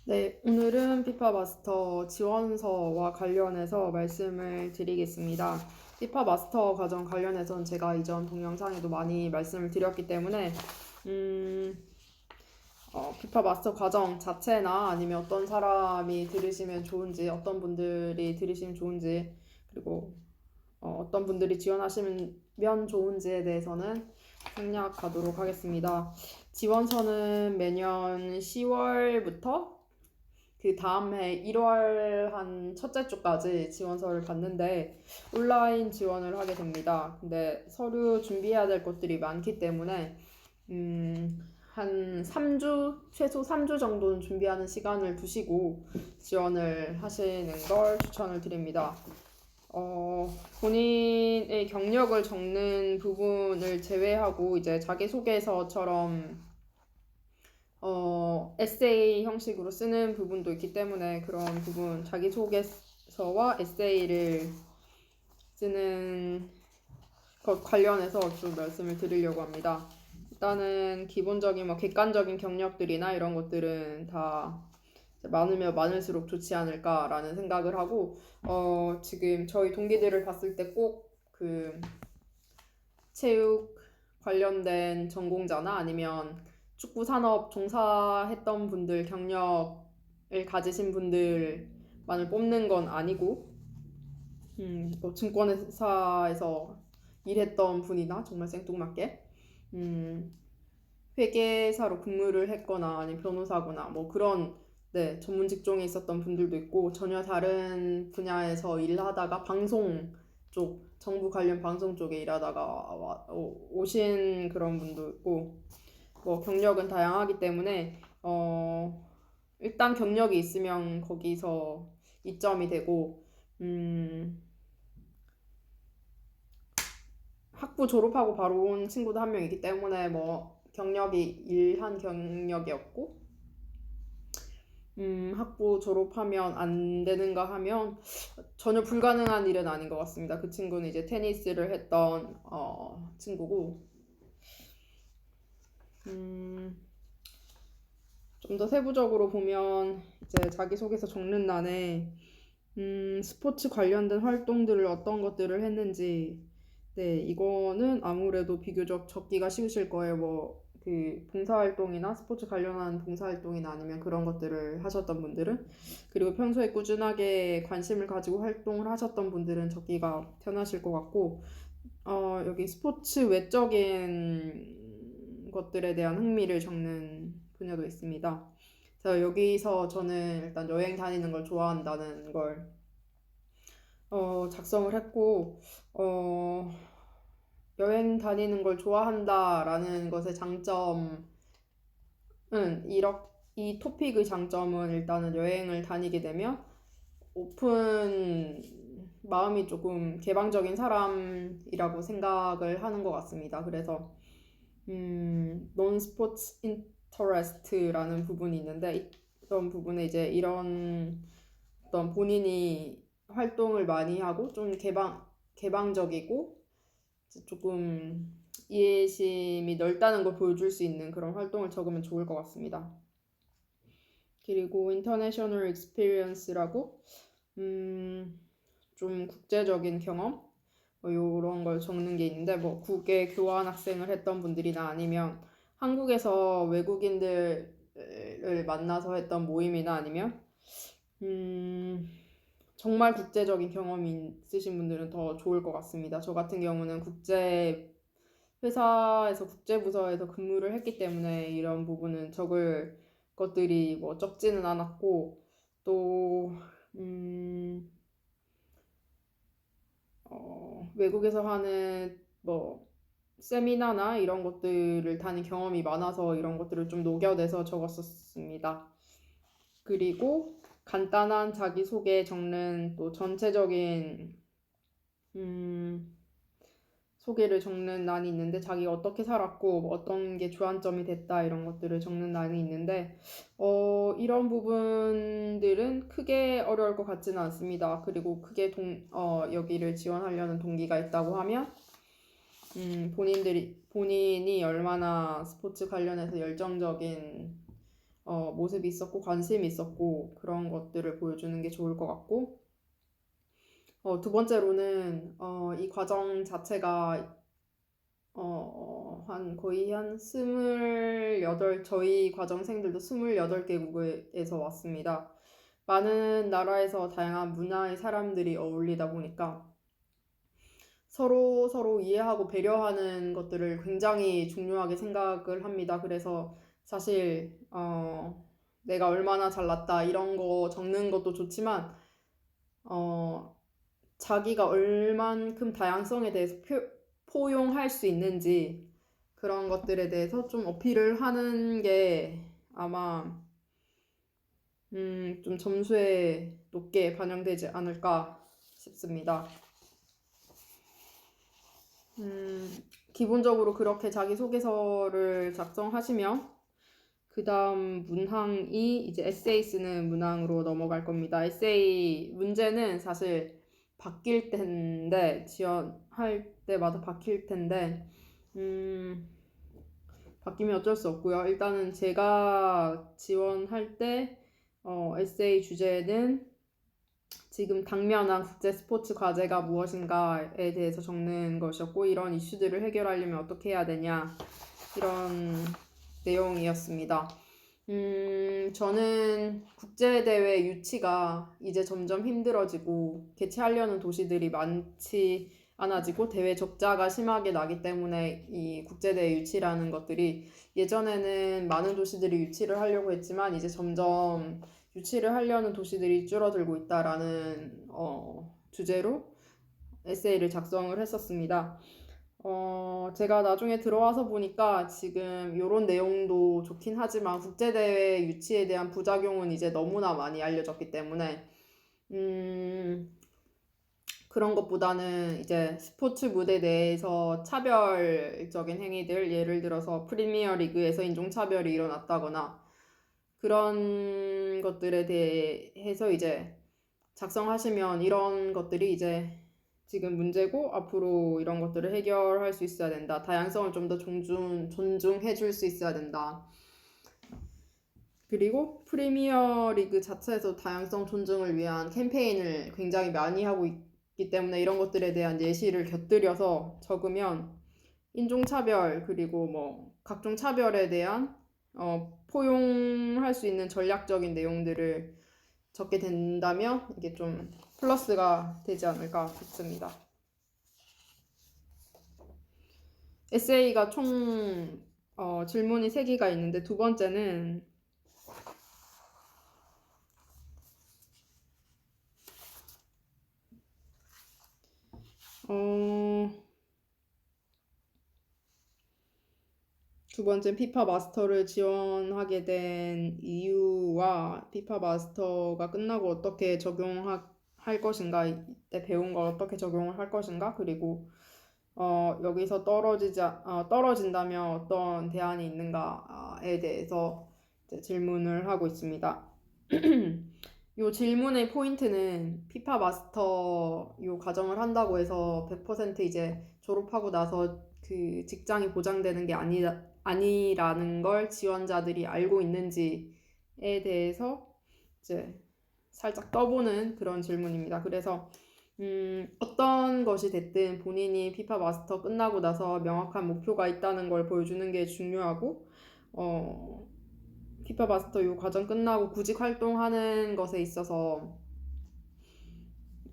네, 오늘은 피파 마스터 지원서와 관련해서 말씀을 드리겠습니다. 피파 마스터 과정 관련해서는 제가 이전 동영상에도 많이 말씀을 드렸기 때문에 피파 마스터 과정 자체나 아니면 어떤 사람이 들으시면 좋은지, 어떤 분들이 들으시면 좋은지, 그리고 어떤 분들이 지원하시면 좋은지에 대해서는 생략하도록 하겠습니다. 지원서는 매년 10월부터 그 다음 해 1월 한 첫째 주까지 지원서를 받는데 온라인 지원을 하게 됩니다. 근데 서류 준비해야 될 것들이 많기 때문에 한 3주, 최소 3주 정도는 준비하는 시간을 두시고 지원을 하시는 걸 추천을 드립니다. 본인의 경력을 적는 부분을 제외하고 이제 자기소개서처럼 에세이 형식으로 쓰는 부분도 있기 때문에 그런 부분, 자기소개서와 에세이를 쓰는 것 관련해서 좀 말씀을 드리려고 합니다. 일단은 기본적인 객관적인 경력들이나 이런 것들은 다 많으면 많을수록 좋지 않을까라는 생각을 하고, 지금 저희 동기들을 봤을 때 꼭 그 체육 관련된 전공자나 아니면 축구 산업 종사했던 분들 경력을 가지신 분들만을 뽑는 건 아니고 증권회사에서 일했던 분이나 정말 생뚱맞게 회계사로 근무를 했거나 아니면 변호사거나 뭐 그런 전문 직종에 있었던 분들도 있고 전혀 다른 분야에서 일하다가 방송 쪽 정부 관련 방송 쪽에 일하다가 오신 그런 분도 있고 뭐 경력은 다양하기 때문에 일단 경력이 있으면 거기서 이점이 되고 학부 졸업하고 바로 온 친구도 한 명 있기 때문에 뭐 경력이 일한 경력이 없고 학부 졸업하면 안 되는가 하면 전혀 불가능한 일은 아닌 것 같습니다. 그 친구는 이제 테니스를 했던 친구고 좀 더 세부적으로 보면 이제 자기소개서 적는欄에 스포츠 관련된 활동들을 어떤 것들을 했는지 이거는 아무래도 비교적 적기가 쉬우실 거예요. 뭐 그 봉사활동이나 스포츠 관련한 봉사활동이나 아니면 그런 것들을 하셨던 분들은 그리고 평소에 꾸준하게 관심을 가지고 활동을 하셨던 분들은 적기가 편하실 것 같고 여기 스포츠 외적인 것들에 대한 흥미를 적는 분야도 있습니다. 그래서 여기서 저는 일단 여행 다니는 걸 좋아한다는 걸 작성을 했고 여행 다니는 걸 좋아한다라는 것의 장점은 이 토픽의 장점은 일단은 여행을 다니게 되면 오픈 마음이 조금 개방적인 사람이라고 생각을 하는 것 같습니다. 그래서 non sports interest라는 부분이 있는데 이런 부분에 이제 이런 어떤 본인이 활동을 많이 하고 좀 개방적이고 조금 이해심이 넓다는 걸 보여줄 수 있는 그런 활동을 적으면 좋을 것 같습니다. 그리고 international experience라고 좀 국제적인 경험 이런 걸 적는 게 있는데 뭐 국외 교환 학생을 했던 분들이나 아니면 한국에서 외국인들을 만나서 했던 모임이나 아니면 정말 국제적인 경험이 있으신 분들은 더 좋을 것 같습니다. 저 같은 경우는 회사에서 국제부서에서 근무를 했기 때문에 이런 부분은 적을 것들이 뭐 적지는 않았고 또 외국에서 하는 뭐 세미나나 이런 것들을 다닌 경험이 많아서 이런 것들을 좀 녹여내서 적었었습니다. 그리고 간단한 자기소개 적는 또 전체적인 소개를 적는 란이 있는데 자기가 어떻게 살았고 뭐 어떤 게 주안점이 됐다 이런 것들을 적는 란이 있는데 이런 부분들은 크게 어려울 것 같지는 않습니다. 그리고 크게 여기를 지원하려는 동기가 있다고 하면 본인이 얼마나 스포츠 관련해서 열정적인 모습이 있었고 관심이 있었고 그런 것들을 보여주는 게 좋을 것 같고 두 번째로는 이 과정 자체가 거의 한 28, 저희 과정생들도 28개국에서 왔습니다. 많은 나라에서 다양한 문화의 사람들이 어울리다 보니까 서로 이해하고 배려하는 것들을 굉장히 중요하게 생각을 합니다. 그래서 사실 내가 얼마나 잘났다 이런 거 적는 것도 좋지만 자기가 얼만큼 다양성에 대해서 포용할 수 있는지 그런 것들에 대해서 좀 어필을 하는 게 아마 좀 점수에 높게 반영되지 않을까 싶습니다. 기본적으로 그렇게 자기소개서를 작성하시면 그 다음 문항이 이제 에세이 쓰는 문항으로 넘어갈 겁니다. 에세이 문제는 사실 바뀔 텐데 지원할 때마다 바뀔 텐데 바뀌면 어쩔 수 없고요. 일단은 제가 지원할 때 에세이 주제는 지금 당면한 국제 스포츠 과제가 무엇인가에 대해서 적는 것이었고 이런 이슈들을 해결하려면 어떻게 해야 되냐 이런 내용이었습니다. 저는 국제대회 유치가 이제 점점 힘들어지고 개최하려는 도시들이 많지 않아지고 대회 적자가 심하게 나기 때문에 이 국제대회 유치라는 것들이 예전에는 많은 도시들이 유치를 하려고 했지만 이제 점점 유치를 하려는 도시들이 줄어들고 있다라는 주제로 에세이를 작성을 했었습니다. 제가 나중에 들어와서 보니까 지금 이런 내용도 좋긴 하지만 국제대회 유치에 대한 부작용은 이제 너무나 많이 알려졌기 때문에 그런 것보다는 이제 스포츠 무대 내에서 차별적인 행위들, 예를 들어서 프리미어 리그에서 인종차별이 일어났다거나 그런 것들에 대해서 이제 작성하시면 이런 것들이 이제 지금 문제고 앞으로 이런 것들을 해결할 수 있어야 된다. 다양성을 좀 더 존중해 줄 수 있어야 된다. 그리고 프리미어 리그 자체에서 다양성 존중을 위한 캠페인을 굉장히 많이 하고 있기 때문에 이런 것들에 대한 예시를 곁들여서 적으면 인종차별 그리고 뭐 각종 차별에 대한 포용할 수 있는 전략적인 내용들을 적게 된다면 이게 좀 플러스가 되지 않을까 싶습니다. 에세이가 총 질문이 3개가 있는데 두 번째는 두 번째 피파 마스터를 지원하게 된 이유와 피파 마스터가 끝나고 어떻게 적용할 것인가, 이때 배운 걸 어떻게 적용을 할 것인가, 그리고 여기서 떨어진다면 어떤 대안이 있는가에 대해서 이제 질문을 하고 있습니다. 요 질문의 포인트는 피파 마스터 요 과정을 한다고 해서 100% 이제 졸업하고 나서 그 직장이 보장되는 게 아니라는 걸 지원자들이 알고 있는지에 대해서 이제 살짝 떠보는 그런 질문입니다. 그래서 어떤 것이 됐든 본인이 피파 마스터 끝나고 나서 명확한 목표가 있다는 걸 보여주는 게 중요하고 피파 마스터 이 과정 끝나고 구직 활동하는 것에 있어서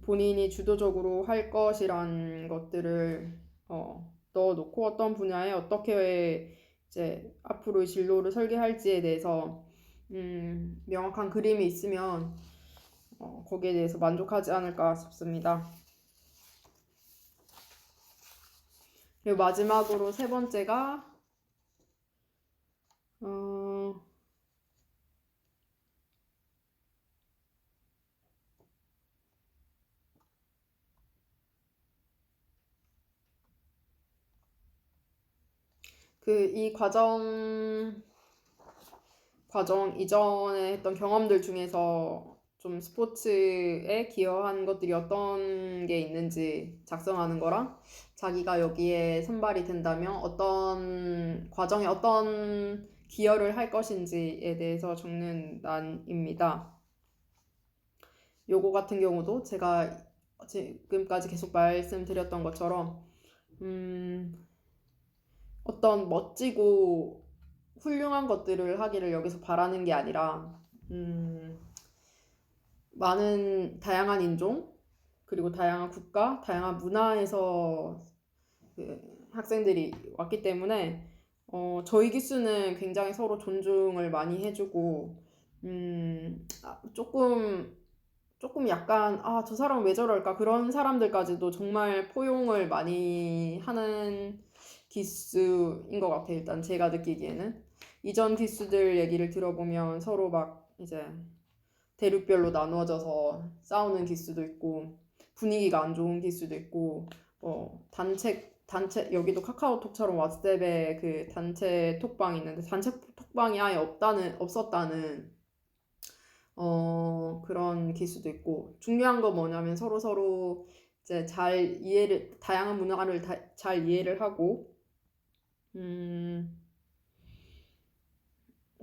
본인이 주도적으로 할 것이란 것들을 넣어놓고 어떤 분야에 어떻게 이제 앞으로의 진로를 설계할지에 대해서 명확한 그림이 있으면 거기에 대해서 만족하지 않을까 싶습니다. 그리고 마지막으로 세 번째가 이 과정 이전에 했던 경험들 중에서 좀 스포츠에 기여한 것들이 어떤 게 있는지 작성하는 거랑 자기가 여기에 선발이 된다면 어떤 과정에 어떤 기여를 할 것인지에 대해서 적는 난입니다. 요거 같은 경우도 제가 지금까지 계속 말씀드렸던 것처럼 어떤 멋지고 훌륭한 것들을 하기를 여기서 바라는 게 아니라 많은 다양한 인종 그리고 다양한 국가, 다양한 문화에서 그 학생들이 왔기 때문에 저희 기수는 굉장히 서로 존중을 많이 해주고 조금 약간 저 사람은 왜 저럴까 그런 사람들까지도 정말 포용을 많이 하는 기수인 것 같아요. 일단 제가 느끼기에는 이전 기수들 얘기를 들어보면 서로 막 이제 대륙별로 나누어져서 싸우는 기수도 있고 분위기가 안 좋은 기수도 있고 단체 여기도 카카오톡처럼 왓츠앱에 그 단체 톡방이 있는데 단체 톡방이 아예 없었다는 그런 기수도 있고 중요한 건 뭐냐면 서로 이제 다양한 문화를 잘 이해를 하고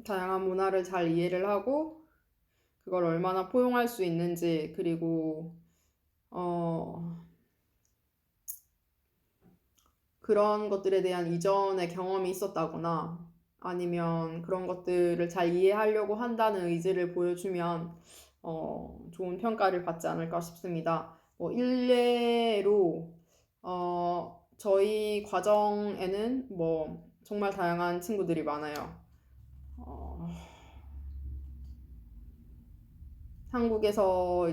다양한 문화를 잘 이해를 하고 그걸 얼마나 포용할 수 있는지 그리고 그런 것들에 대한 이전의 경험이 있었다거나 아니면 그런 것들을 잘 이해하려고 한다는 의지를 보여주면 좋은 평가를 받지 않을까 싶습니다. 일례로 저희 과정에는 정말 다양한 친구들이 많아요. 한국에서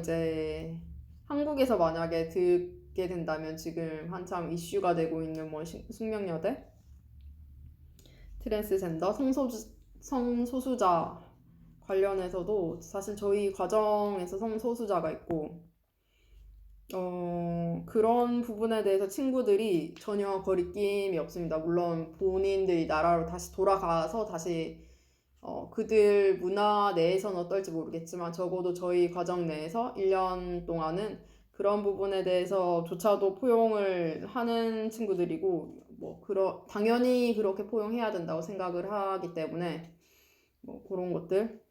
만약에 듣게 된다면 지금 한참 이슈가 되고 있는 숙명여대 트랜스젠더 성소수자 관련해서도 사실 저희 과정에서 성소수자가 있고 그런 부분에 대해서 친구들이 전혀 거리낌이 없습니다. 물론 본인들이 나라로 다시 돌아가서 다시 그들 문화 내에서는 어떨지 모르겠지만 적어도 저희 과정 내에서 1년 동안은 그런 부분에 대해서조차도 포용을 하는 친구들이고 당연히 그렇게 포용해야 된다고 생각을 하기 때문에 그런 것들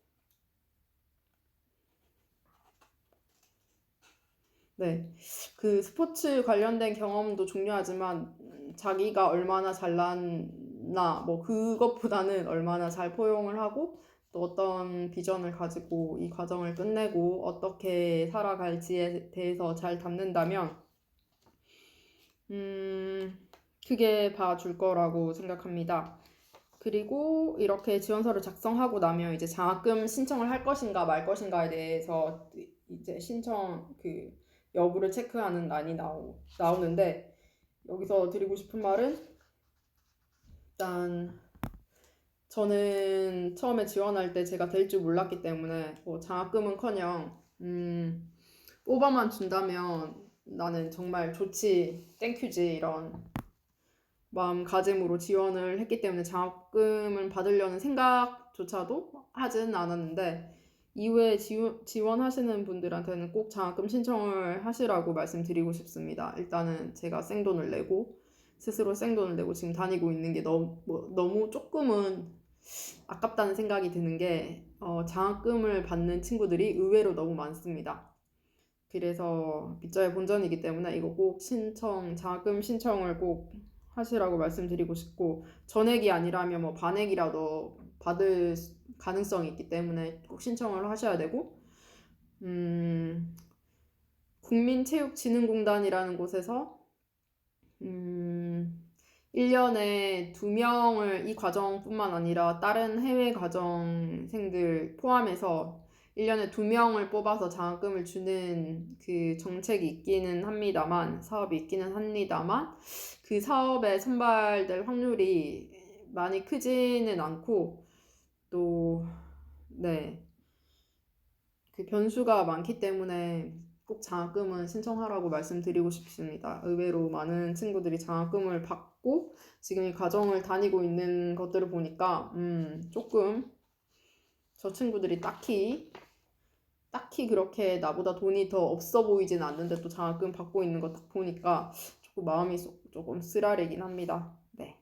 네, 그 스포츠 관련된 경험도 중요하지만 자기가 얼마나 잘났나 그것보다는 얼마나 잘 포용을 하고 또 어떤 비전을 가지고 이 과정을 끝내고 어떻게 살아갈지에 대해서 잘 담는다면 크게 봐줄 거라고 생각합니다. 그리고 이렇게 지원서를 작성하고 나면 이제 장학금 신청을 할 것인가 말 것인가에 대해서 이제 신청 여부를 체크하는 난이 나오는데 여기서 드리고 싶은 말은 일단 저는 처음에 지원할 때 제가 될 줄 몰랐기 때문에 장학금은커녕 뽑아만 준다면 나는 정말 좋지 땡큐지 이런 마음가짐으로 지원을 했기 때문에 장학금을 받으려는 생각조차도 하진 않았는데 이후에 지원하시는 분들한테는 꼭 장학금 신청을 하시라고 말씀드리고 싶습니다. 일단은 제가 스스로 생돈을 내고 지금 다니고 있는 게 너무 조금은 아깝다는 생각이 드는 게 장학금을 받는 친구들이 의외로 너무 많습니다. 그래서 빗자의 본전이기 때문에 이거 꼭 장학금 신청을 꼭 하시라고 말씀드리고 싶고 전액이 아니라면 반액이라도 받을 가능성이 있기 때문에 꼭 신청을 하셔야 되고 국민체육진흥공단이라는 곳에서 1년에 2명을 이 과정뿐만 아니라 다른 해외 과정생들 포함해서 1년에 2명을 뽑아서 장학금을 주는 그 정책이 사업이 있기는 합니다만 그 사업에 선발될 확률이 많이 크지는 않고 또 그 변수가 많기 때문에 꼭 장학금은 신청하라고 말씀드리고 싶습니다. 의외로 많은 친구들이 장학금을 받고 지금 이 과정을 다니고 있는 것들을 보니까 조금 저 친구들이 딱히 그렇게 나보다 돈이 더 없어 보이진 않는데 또 장학금 받고 있는 거 딱 보니까 마음이 조금 쓰라리긴 합니다. 네.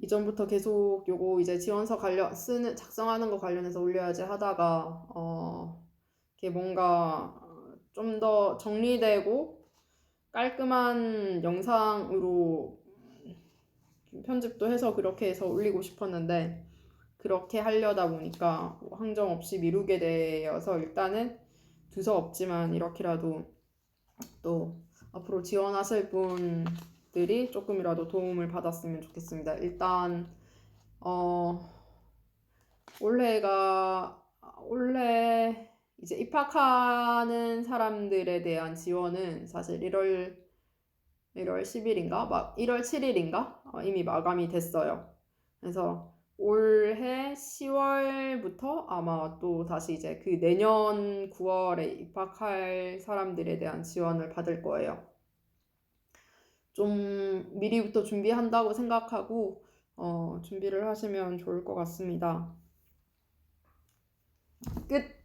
이전부터 계속 요거 이제 지원서 작성하는 거 관련해서 올려야지 하다가 이게 뭔가 좀 더 정리되고 깔끔한 영상으로 편집도 해서 그렇게 해서 올리고 싶었는데 그렇게 하려다 보니까 항정 없이 미루게 되어서 일단은 두서없지만 이렇게라도 또 앞으로 지원하실 분들이 조금이라도 도움을 받았으면 좋겠습니다. 일단 올해 이제 입학하는 사람들에 대한 지원은 사실 1월 10일인가? 1월 7일인가? 이미 마감이 됐어요. 그래서 올해 10월부터 아마 또 다시 이제 그 내년 9월에 입학할 사람들에 대한 지원을 받을 거예요. 좀 미리부터 준비한다고 생각하고 준비를 하시면 좋을 것 같습니다. 끝!